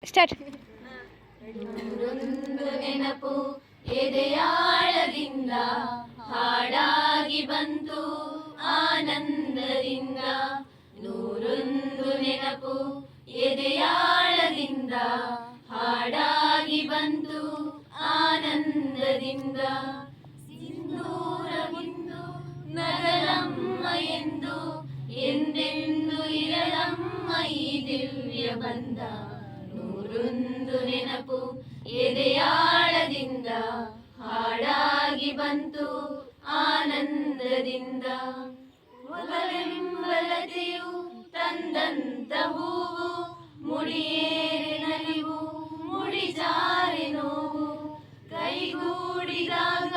Start. ನೂರೊಂದು ನೆನಪು ಎದೆಯಾಳದಿಂದ ಹಾಡಾಗಿ ಬಂತು ಆನಂದದಿಂದ. ನೂರೊಂದು ನೆನಪು ಎದೆಯಾಳದಿಂದ ಹಾಡಾಗಿ ಬಂತು ಆನಂದದಿಂದ. ಸಿಂಧೂರವಿಂದು ನಗರಮ್ಮ ಎಂದು ಎಂದೆಂದು ಇರಲಮ್ಮ ಈ ದಿವ್ಯ ಬಂಧ. ನೂರೊಂದು ನೆನಪು ಎದೆಯಾಳದಿಂದ ಹಾಡಾಗಿ ಬಂತು ಆನಂದದಿಂದ. ಒಲವೆಂಬಲತೆಯು ತಂದಂತ ಹೂವು ಮುಡಿಯೇರೆ ನಲಿವು ಮುಡಿಜಾರೆ ನೋವು. ಕೈಗೂಡಿದಾಗ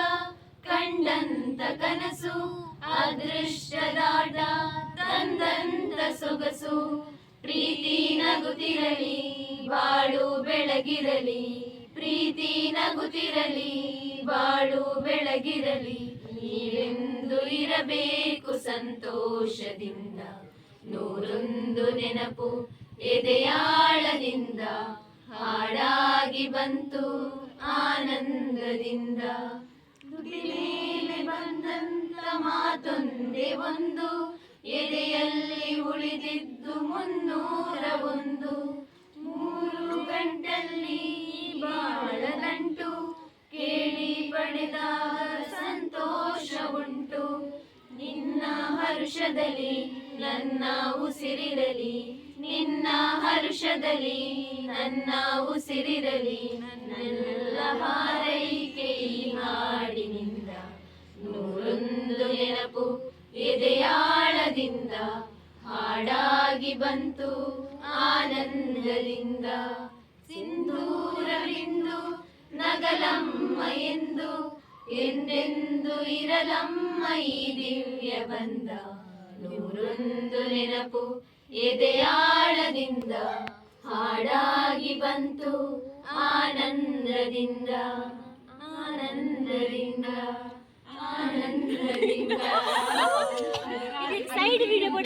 ಕಂಡಂತ ಕನಸು ಅದೃಷ್ಟದಾಟ ತಂದಂತ ಸೊಗಸು. ಪ್ರೀತಿ ನಗುತ್ತಿರಲಿ ಬಾಳು ಬೆಳಗಿರಲಿ, ಪ್ರೀತಿ ನಗುತ್ತಿರಲಿ ಬಾಳು ಬೆಳಗಿರಲಿ. ನೀವೆಂದು ಇರಬೇಕು ಸಂತೋಷದಿಂದ. ನೂರೊಂದು ನೆನಪು ಎದೆಯಾಳದಿಂದ ಹಾಡಾಗಿ ಬಂತು ಆನಂದದಿಂದ. ನುಡಿ ಮೇಲೆ ಬಂದಂತ ಮಾತೊಂದೇ ಒಂದು, ಎದೆಯಲ್ಲಿ ಉಳಿದಿದ್ದು 301. 3 ಗಂಟಲ್ಲಿ ಬಾಳ ನಂಟು ಕೇಳಿ ಪಡೆದಾಗ ಸಂತೋಷ ಉಂಟು. ನಿನ್ನ ಹರುಷದಲ್ಲಿ ನನ್ನ ಉಸಿರಿರಲಿ, ನಿನ್ನ ಹರುಷದಲ್ಲಿ ನನ್ನ ಉಸಿರಿರಲಿ. ನನ್ನೆಲ್ಲ ಹಾರೈಕೆ ಈ ಹಾಡಿನಿಂದ. ನೂರೊಂದು ನೆನಪು ಎದೆಯಾಳದಿಂದ ಹಾಡಾಗಿ ಬಂತು ಆನಂದದಿಂದ. ಸಿಂಧೂರವಿಂದು ನಗಲಮ್ಮ ಎಂದು ಎಂದೆಂದು ಇರಲಮ್ಮ ಈ ದಿವ್ಯ ಬಂಧ. ನೂರೊಂದು ನೆನಪು ಎದೆಯಾಳದಿಂದ ಹಾಡಾಗಿ ಬಂತು ಆನಂದದಿಂದ. ಆನಂದದಿಂದ ಆನಂದದಿಂದ. Side video